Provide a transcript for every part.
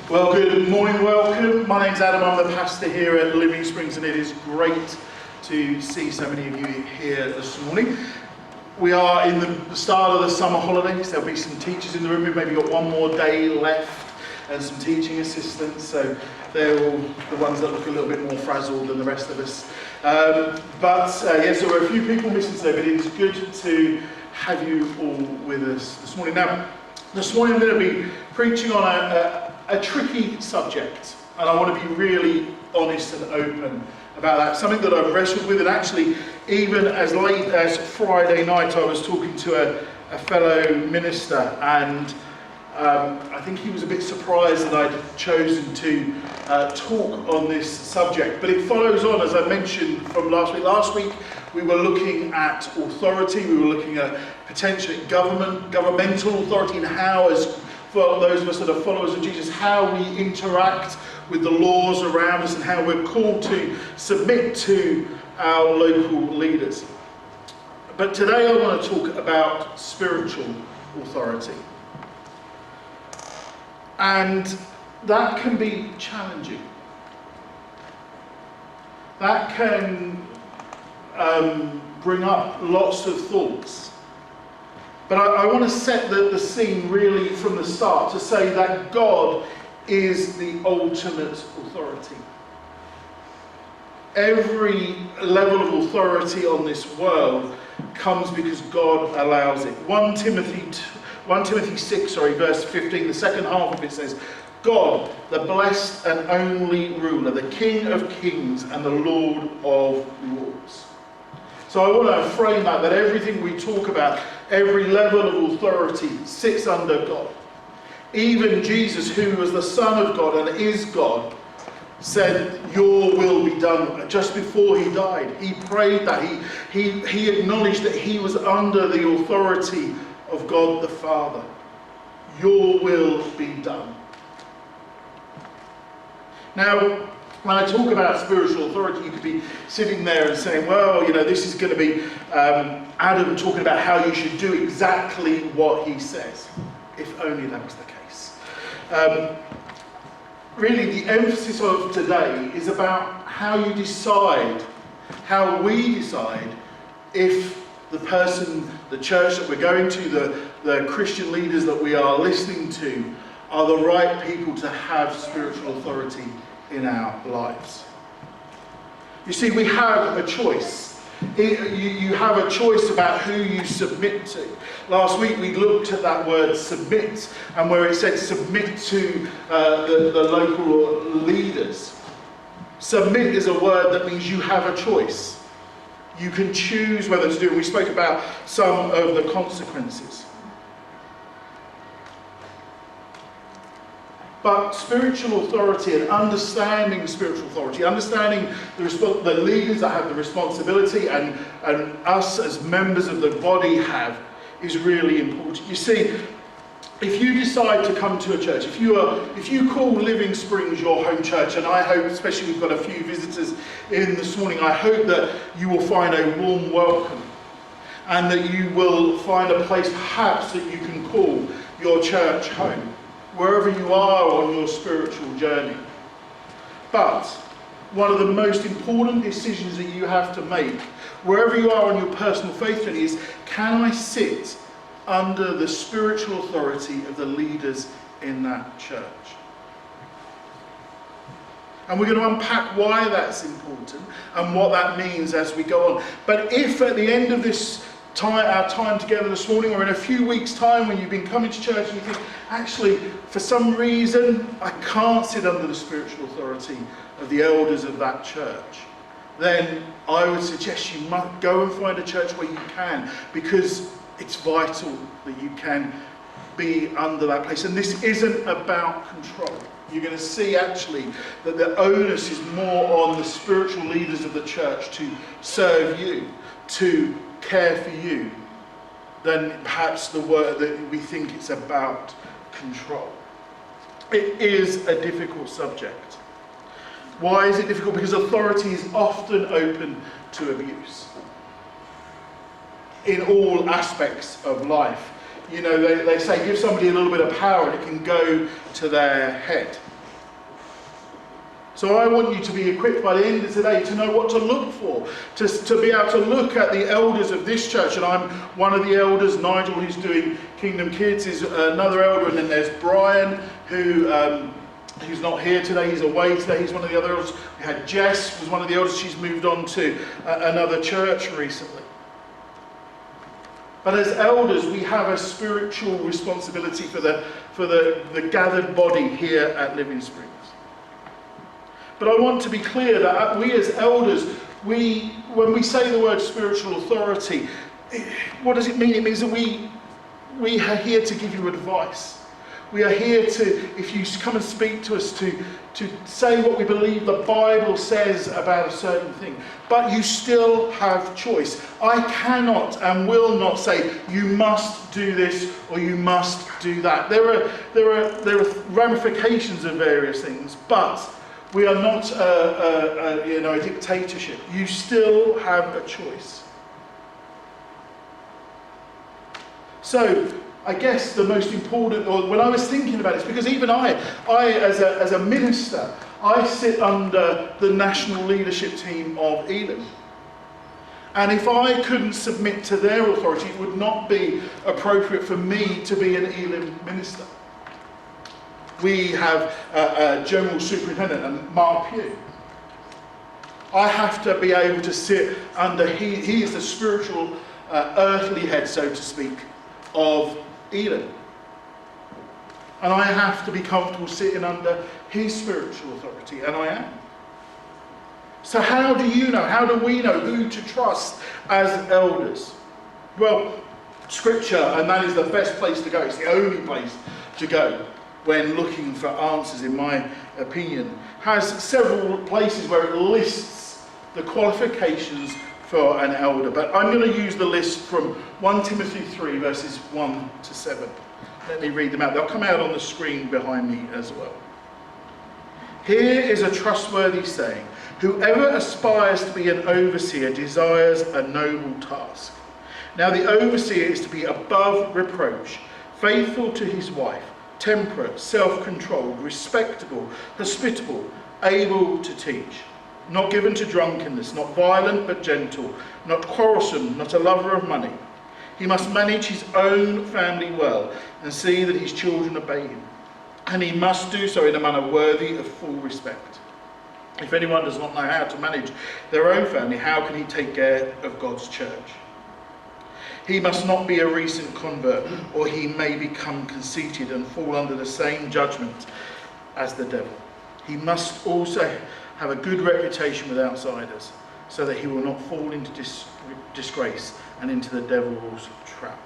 Well, good morning, welcome. My name's Adam, I'm the pastor here at Living Springs, and it is great to see so many of you here this morning. We are in the start of the summer holidays. There'll be some teachers in the room. We've maybe got one more day left and some teaching assistants, so they're all the ones that look a little bit more frazzled than the rest of us. So there are a few people missing today, but it is good to have you all with us this morning. Now, this morning I'm going to be preaching on a tricky subject, and I want to be really honest and open about that. Something that I've wrestled with, and actually even as late as Friday night I was talking to a fellow minister, and I think he was a bit surprised that I'd chosen to talk on this subject. But it follows on, as I mentioned, from last week. Last week we were looking at authority, we were looking at potentially governmental authority, and how, as for those of us that are followers of Jesus, how we interact with the laws around us and how we're called to submit to our local leaders. But today I want to talk about spiritual authority. And that can be challenging. That can bring up lots of thoughts. But I want to set the scene really from the start to say that God is the ultimate authority. Every level of authority on this world comes because God allows it. 1 Timothy 6, verse 15, the second half of it says, God, the blessed and only ruler, the King of kings and the Lord of lords. So I want to frame that everything we talk about, every level of authority sits under God. Even Jesus, who was the Son of God and is God, said, your will be done. Just before he died, he prayed that. He acknowledged that he was under the authority of God the Father. Your will be done. Now, when I talk about spiritual authority, you could be sitting there and saying, well, this is going to be Adam talking about how you should do exactly what he says. If only that was the case. Really, the emphasis of today is about how you decide, how we decide if the person, the church that we're going to, the Christian leaders that we are listening to, are the right people to have spiritual authority in our lives. You see, we have a choice. You have a choice about who you submit to. Last week we looked at that word submit, and where it said submit to the local leaders. Submit is a word that means you have a choice. You can choose whether to do it. We spoke about some of the consequences. But spiritual authority and understanding spiritual authority, understanding the leaders that have the responsibility and us as members of the body have, is really important. You see, if you decide to come to a church, if you call Living Springs your home church, and I hope, especially we've got a few visitors in this morning, I hope that you will find a warm welcome and that you will find a place perhaps that you can call your church home, wherever you are on your spiritual journey. But one of the most important decisions that you have to make, wherever you are on your personal faith journey, is, can I sit under the spiritual authority of the leaders in that church? And we're going to unpack why that's important and what that means as we go on. But if at the end of this our time together this morning, or in a few weeks' time when you've been coming to church and you think, actually, for some reason, I can't sit under the spiritual authority of the elders of that church, then I would suggest you must go and find a church where you can, because it's vital that you can be under that place. And this isn't about control. You're going to see actually that the onus is more on the spiritual leaders of the church to serve you, to care for you, than perhaps the word that we think it's about control. It is a difficult subject. Why is it difficult? Because authority is often open to abuse in all aspects of life. They say give somebody a little bit of power and it can go to their head. So I want you to be equipped by the end of today to know what to look for, to be able to look at the elders of this church. And I'm one of the elders. Nigel, who's doing Kingdom Kids, is another elder. And then there's Brian, who's not here today. He's away today. He's one of the other elders. We had Jess, was one of the elders. She's moved on to another church recently. But as elders, we have a spiritual responsibility for the gathered body here at Living Springs. But I want to be clear that we as elders, when we say the word spiritual authority, what does it mean? It means that we are here to give you advice. We are here to, if you come and speak to us, to say what we believe the Bible says about a certain thing. But you still have choice. I cannot and will not say you must do this or you must do that. There are ramifications of various things, but we are not a dictatorship. You still have a choice. So I guess the most important, or when I was thinking about this, because even I as a minister, I sit under the national leadership team of Elim. And if I couldn't submit to their authority, it would not be appropriate for me to be an Elim minister. We have a general superintendent, and Mark Pugh. I have to be able to sit under, he is the spiritual earthly head, so to speak, of Elim. And I have to be comfortable sitting under his spiritual authority, and I am. So how do you know, how do we know who to trust as elders? Well, Scripture, and that is the best place to go, it's the only place to go when looking for answers, in my opinion, has several places where it lists the qualifications for an elder. But I'm going to use the list from 1 Timothy 3 verses 1 to 7. Let me read them out. They'll come out on the screen behind me as well. Here is a trustworthy saying: whoever aspires to be an overseer desires a noble task. Now the overseer is to be above reproach, faithful to his wife, temperate, self-controlled, respectable, hospitable, able to teach, not given to drunkenness, not violent but gentle, not quarrelsome, not a lover of money. He must manage his own family well and see that his children obey him. And he must do so in a manner worthy of full respect. If anyone does not know how to manage their own family, how can he take care of God's church? He must not be a recent convert, or he may become conceited and fall under the same judgment as the devil. He must also have a good reputation with outsiders, so that he will not fall into disgrace and into the devil's trap.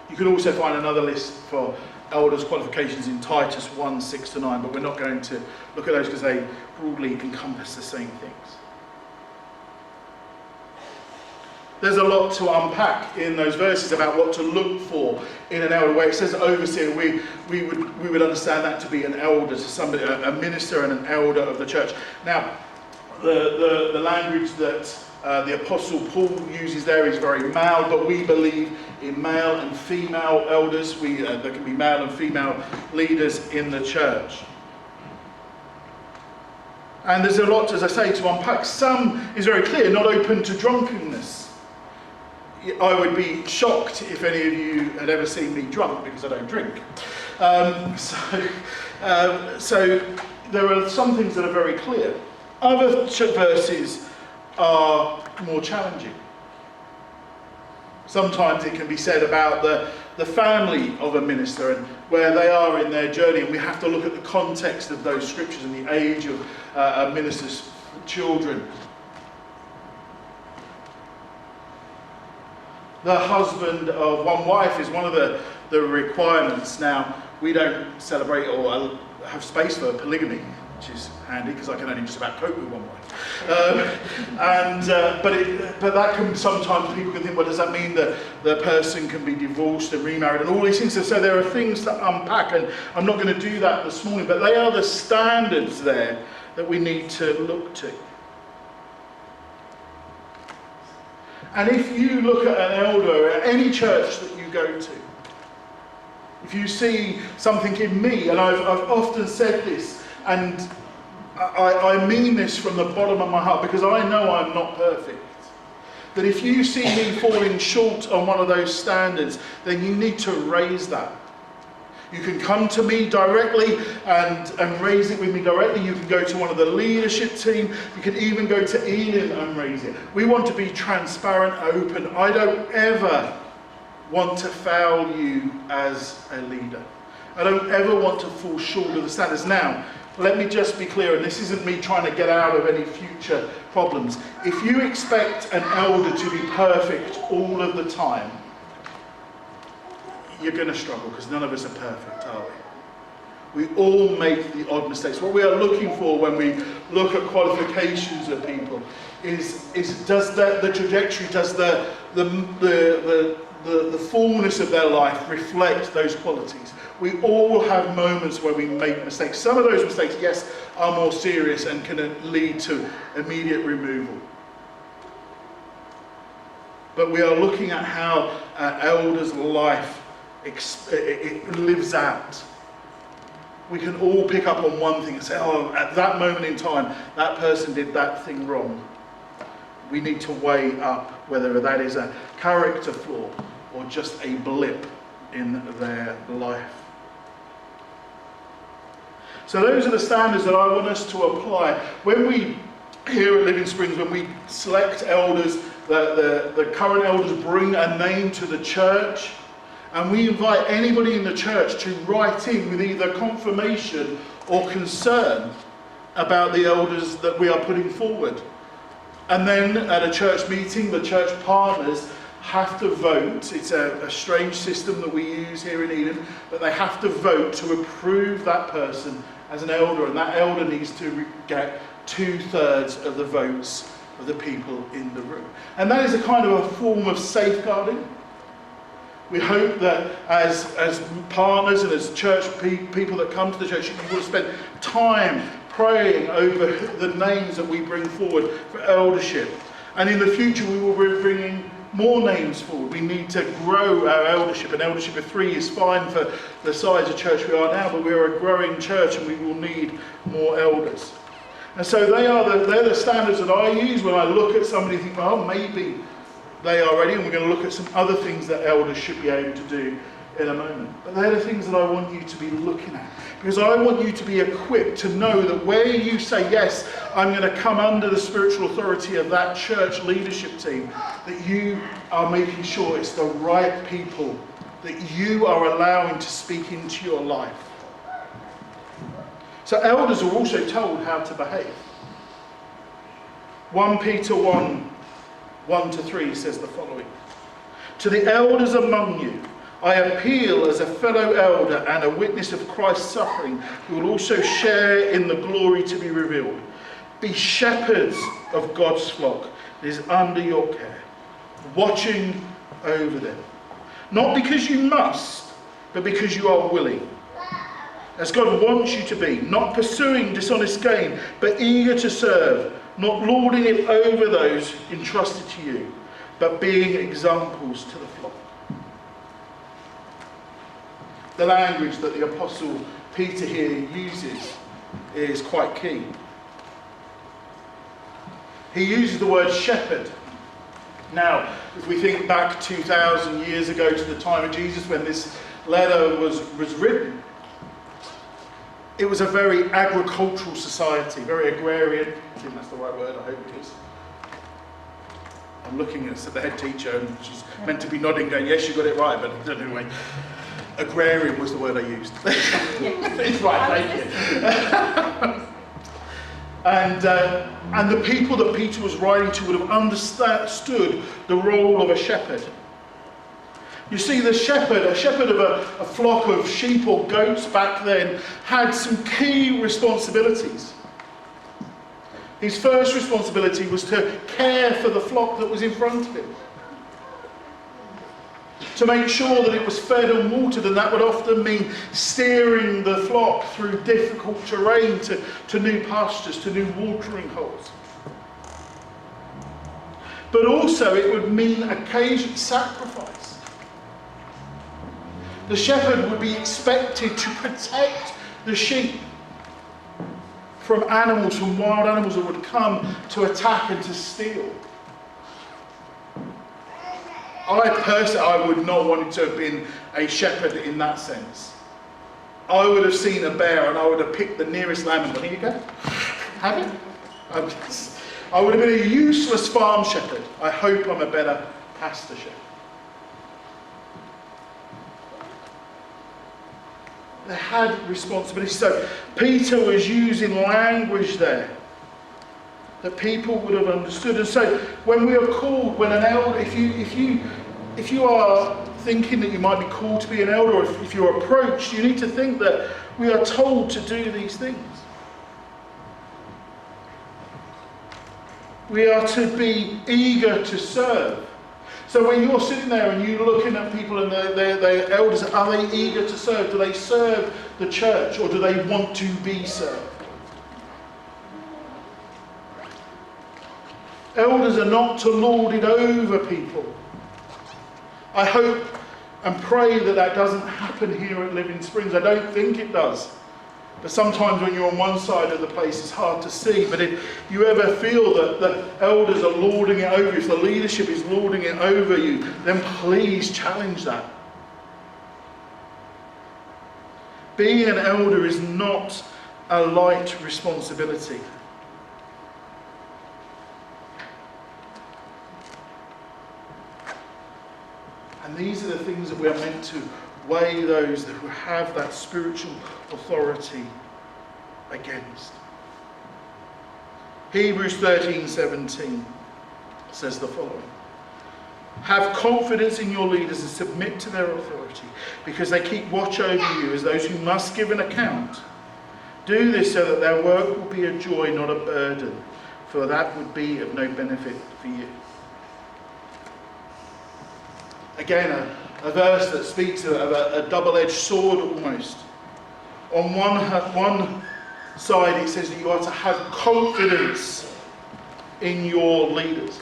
You can also find another list for elders' qualifications in Titus 1, 6 to 9, but we're not going to look at those because they broadly encompass the same things. There's a lot to unpack in those verses about what to look for in an elder. Where it says overseer, we would understand that to be an elder, to somebody, a minister and an elder of the church. Now, the language that the Apostle Paul uses there is very male, but we believe in male and female elders. There can be male and female leaders in the church. And there's a lot, as I say, to unpack. Some is very clear, not open to drunkenness. I would be shocked if any of you had ever seen me drunk, because I don't drink. So there are some things that are very clear. Other verses are more challenging. Sometimes it can be said about the family of a minister and where they are in their journey, and we have to look at the context of those scriptures and the age of a minister's children. The husband of one wife is one of the requirements. Now, we don't celebrate or have space for polygamy, which is handy because I can only just about cope with one wife. But that can sometimes, people can think, well, does that mean that the person can be divorced and remarried and all these things? So there are things to unpack, and I'm not going to do that this morning, but they are the standards there that we need to look to. And if you look at an elder at any church that you go to, if you see something in me, and I've often said this, And I mean this from the bottom of my heart, because I know I'm not perfect. That if you see me falling short on one of those standards, then you need to raise that. You can come to me directly and raise it with me directly. You can go to one of the leadership team. You can even go to Ian and raise it. We want to be transparent, open. I don't ever want to fail you as a leader. I don't ever want to fall short of the standards. Now, let me just be clear, and this isn't me trying to get out of any future problems. If you expect an elder to be perfect all of the time, you're going to struggle, because none of us are perfect, are we? We all make the odd mistakes. What we are looking for when we look at qualifications of people is does the trajectory, does the fullness of their life reflect those qualities? We all have moments where we make mistakes. Some of those mistakes, yes, are more serious and can lead to immediate removal. But we are looking at how an elder's life it lives out. We can all pick up on one thing and say, oh, at that moment in time, that person did that thing wrong. We need to weigh up whether that is a character flaw or just a blip in their life. So those are the standards that I want us to apply. When we, here at Living Springs, when we select elders, the current elders bring a name to the church, and we invite anybody in the church to write in with either confirmation or concern about the elders that we are putting forward. And then at a church meeting, the church partners have to vote. It's a strange system that we use here in Eden, but they have to vote to approve that person as an elder, and that elder needs to get 2/3 of the votes of the people in the room. And that is a kind of a form of safeguarding. We hope that as partners and as church people that come to the church, you will spend time praying over the names that we bring forward for eldership. And in the future, we will be bringing more names forward. We need to grow our eldership. An eldership of 3 is fine for the size of church we are now, but we are a growing church and we will need more elders. And so they're the standards that I use when I look at somebody and think, well, maybe they are ready, and we're going to look at some other things that elders should be able to do in a moment. But they're the things that I want you to be looking at, because I want you to be equipped to know that where you say, yes, I'm going to come under the spiritual authority of that church leadership team, that you are making sure it's the right people that you are allowing to speak into your life. So elders are also told how to behave. 1 Peter 1:1-3 says the following: "To the elders among you, I appeal as a fellow elder and a witness of Christ's suffering, who will also share in the glory to be revealed. Be shepherds of God's flock that is under your care, watching over them. Not because you must, but because you are willing, as God wants you to be, not pursuing dishonest gain, but eager to serve, not lording it over those entrusted to you, but being examples to the flock." The language that the Apostle Peter here uses is quite key. He uses the word shepherd. Now, if we think back 2,000 years ago to the time of Jesus when this letter was written, it was a very agricultural society, very agrarian. I think that's the right word, I hope it is. I'm looking at the head teacher and she's meant to be nodding going, yes, you got it right, but anyway. Agrarian was the word I used. It's right, thank you. And the people that Peter was writing to would have understood the role of a shepherd. You see, a shepherd of a flock of sheep or goats back then had some key responsibilities. His first responsibility was to care for the flock that was in front of him, to make sure that it was fed and watered, and that would often mean steering the flock through difficult terrain to new pastures, to new watering holes. But also it would mean occasional sacrifice. The shepherd would be expected to protect the sheep. from animals, from wild animals that would come to attack and to steal. I would not want to have been a shepherd in that sense. I would have seen a bear and I would have picked the nearest lamb and gone, here you go, have it. I would have been a useless farm shepherd. I hope I'm a better pastor shepherd. They had responsibility. So Peter was using language there that people would have understood. And so when we are called, when an elder, if you are thinking that you might be called to be an elder, or if you're approached, you need to think that we are told to do these things. We are to be eager to serve. So when you're sitting there and you're looking at people and they're elders, are they eager to serve? Do they serve the church, or do they want to be served? Elders are not to lord it over people. I hope and pray that that doesn't happen here at Living Springs. I don't think it does. But sometimes when you're on one side of the place, it's hard to see. But if you ever feel that the elders are lording it over you, if the leadership is lording it over you, then please challenge that. Being an elder is not a light responsibility. And these are the things that we are meant to weigh those that who have that spiritual authority against. Hebrews 13:17 says the following: have confidence in your leaders and submit to their authority, because they keep watch over you as those who must give an account. Do this so that their work will be a joy, not a burden, for that would be of no benefit for you. Again, a verse that speaks of a double-edged sword almost. On one side it says that you are to have confidence in your leaders.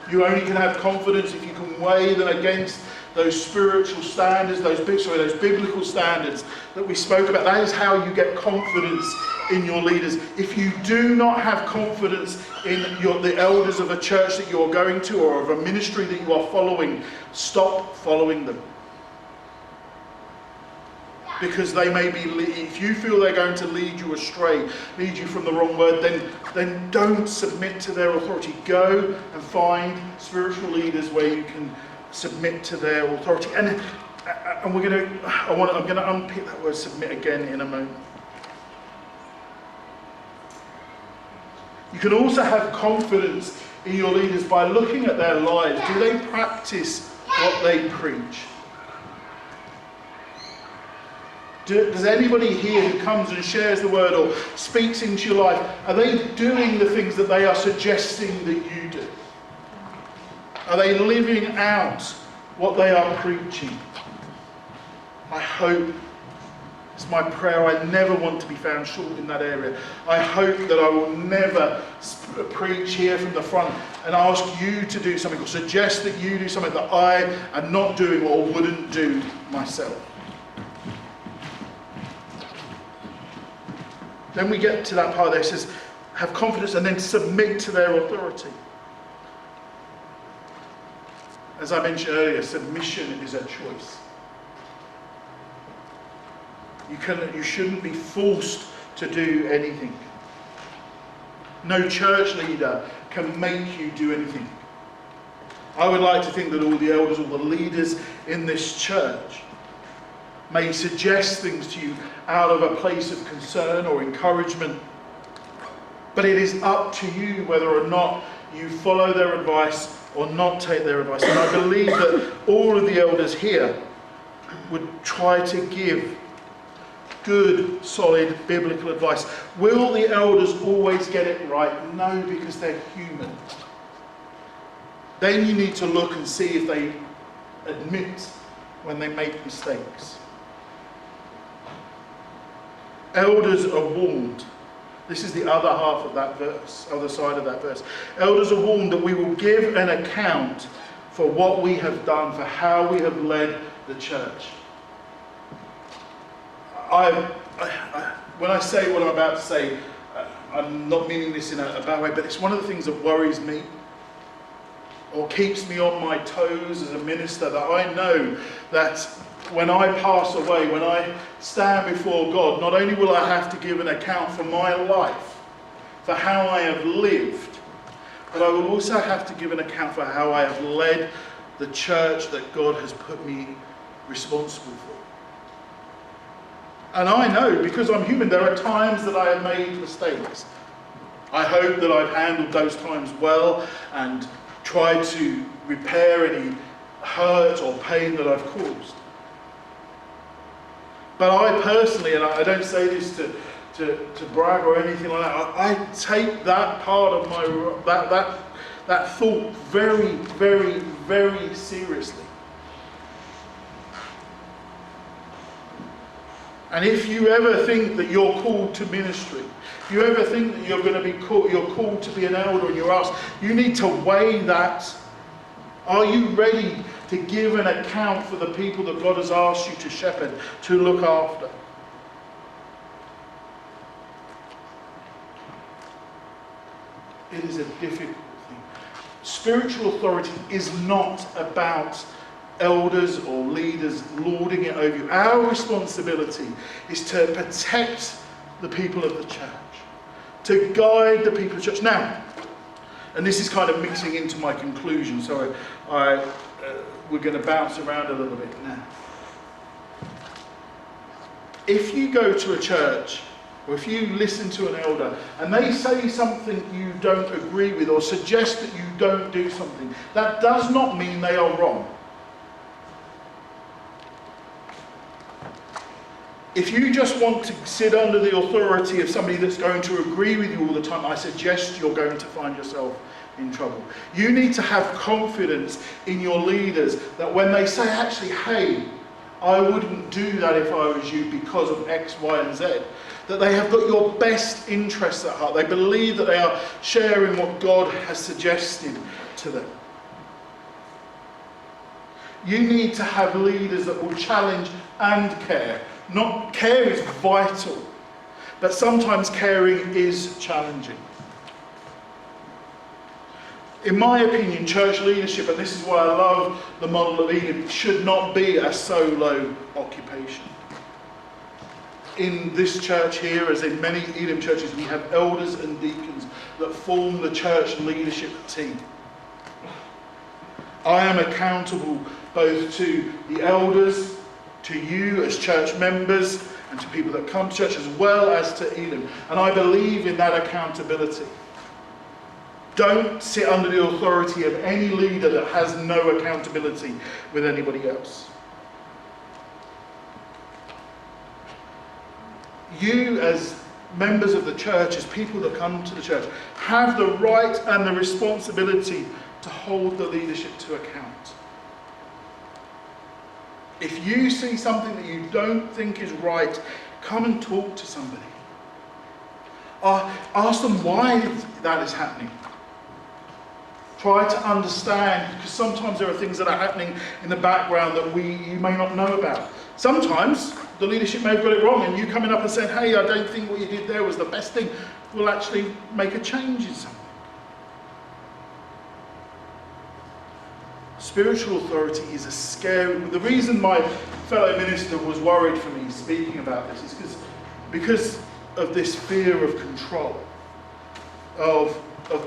You only can have confidence if you can weigh them against those spiritual standards, those biblical standards that we spoke about. That is how you get confidence in your leaders. If you do not have confidence in the elders of a church that you're going to, or of a ministry that you are following, stop following them. Because they may be, if you feel they're going to lead you astray, lead you from the wrong word, then don't submit to their authority. Go and find spiritual leaders where you can submit to their authority. And I'm going to unpick that word submit again in a moment. You can also have confidence in your leaders by looking at their lives. Do they practice what they preach? Does anybody here who comes and shares the word or speaks into your life, are they doing the things that they are suggesting that you do? Are they living out what they are preaching? I hope, it's my prayer, I never want to be found short in that area. I hope that I will never preach here from the front and ask you to do something or suggest that you do something that I am not doing or wouldn't do myself. Then we get to that part there, it says, have confidence and then submit to their authority. As I mentioned earlier, submission is a choice. You shouldn't be forced to do anything. No church leader can make you do anything. I would like to think that all the elders, all the leaders in this church may suggest things to you out of a place of concern or encouragement. But it is up to you whether or not you follow their advice or not take their advice. And I believe that all of the elders here would try to give good, solid, biblical advice. Will the elders always get it right? No, because they're human. Then you need to look and see if they admit when they make mistakes. Elders are warned. This is the other half of that verse, other side of that verse. Elders are warned that we will give an account for what we have done, for how we have led the church. when I say what I'm about to say, I'm not meaning this in a bad way, but it's one of the things that worries me or keeps me on my toes as a minister, that I know that when I pass away, when I stand before God, not only will I have to give an account for my life, for how I have lived, but I will also have to give an account for how I have led the church that God has put me responsible for. And I know, because I'm human, there are times that I have made mistakes. I hope that I've handled those times well and tried to repair any hurt or pain that I've caused. But I personally, and I don't say this to brag or anything like that, I take that part of my, that thought very, very, very seriously. And if you ever think that you're called to ministry, if you ever think that you're going to be called, you're called to be an elder and you're asked, you need to weigh that. Are you ready to give an account for the people that God has asked you to shepherd, to look after? It is a difficult thing. Spiritual authority is not about elders or leaders lording it over you. Our responsibility is to protect the people of the church, to guide the people of the church. Now, and this is kind of mixing into my conclusion, so we're going to bounce around a little bit now. If you go to a church, or if you listen to an elder and they say something you don't agree with or suggest that you don't do something, that does not mean they are wrong. If you just want to sit under the authority of somebody that's going to agree with you all the time, I suggest you're going to find yourself in trouble. You need to have confidence in your leaders that when they say, actually, hey, I wouldn't do that if I was you because of X, Y, and Z, that they have got your best interests at heart. They believe that they are sharing what God has suggested to them. You need to have leaders that will challenge and care. Not care is vital, but sometimes caring is challenging. In my opinion, church leadership, and this is why I love the model of Eden, should not be a solo occupation. In this church here, as in many Eden churches, we have elders and deacons that form the church leadership team. I am accountable both to the elders, to you as church members, and to people that come to church, as well as to Eden. And I believe in that accountability. Don't sit under the authority of any leader that has no accountability with anybody else. You, as members of the church, as people that come to the church, have the right and the responsibility to hold the leadership to account. If you see something that you don't think is right, come and talk to somebody. Ask them why that is happening. Try to understand, because sometimes there are things that are happening in the background that you may not know about. Sometimes the leadership may have got it wrong, and you coming up and saying, hey, I don't think what you did there was the best thing, will actually make a change in something. Spiritual authority is a scary... The reason my fellow minister was worried for me speaking about this is because of this fear of control, of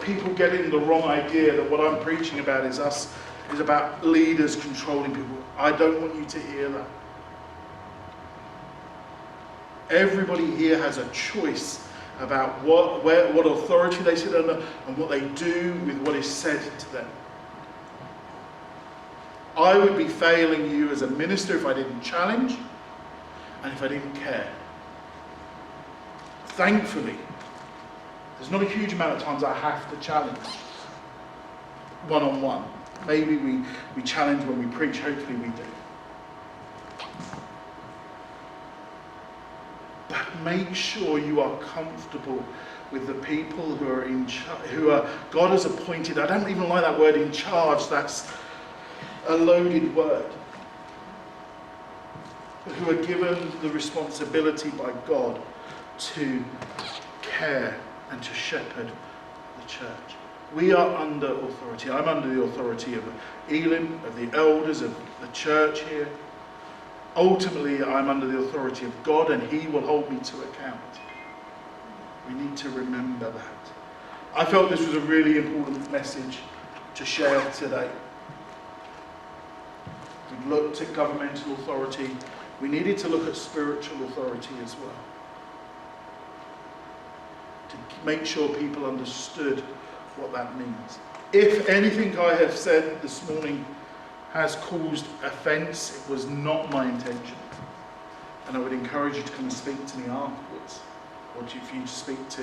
people getting the wrong idea that what I'm preaching about is about leaders controlling people. I don't want you to hear that. Everybody here has a choice about what authority they sit under and what they do with what is said to them. I would be failing you as a minister if I didn't challenge and if I didn't care. Thankfully, there's not a huge amount of times I have to challenge one-on-one. Maybe we challenge when we preach, hopefully we do. But make sure you are comfortable with the people who are God has appointed. I don't even like that word, in charge. That's a loaded word. Who are given the responsibility by God to care and to shepherd the church. We are under authority. I'm under the authority of Elim, of the elders, of the church here. Ultimately, I'm under the authority of God, and He will hold me to account. We need to remember that. I felt this was a really important message to share today. We looked at governmental authority. We needed to look at spiritual authority as well, to make sure people understood what that means. If anything I have said this morning has caused offence, it was not my intention. And I would encourage you to come and speak to me afterwards, or if you to speak to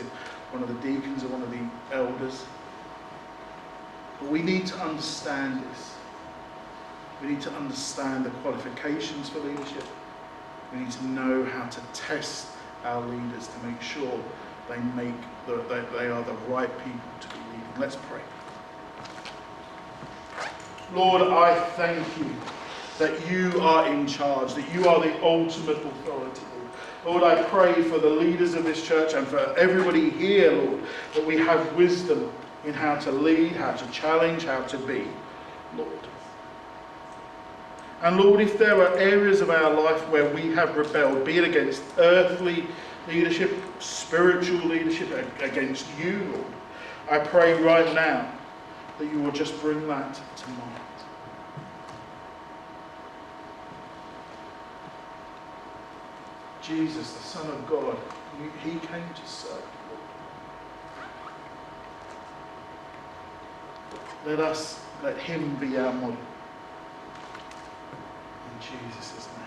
one of the deacons or one of the elders. But we need to understand this. We need to understand the qualifications for leadership. We need to know how to test our leaders to make sure they are the right people to be leading. Let's pray. Lord, I thank you that you are in charge, that you are the ultimate authority. Lord, I pray for the leaders of this church and for everybody here, Lord, that we have wisdom in how to lead, how to challenge, how to be, Lord. And Lord, if there are areas of our life where we have rebelled, be it against earthly leadership, spiritual leadership, against you, Lord, I pray right now that you will just bring that to mind. Jesus, the Son of God, He came to serve. Let Him be our model. In Jesus' name.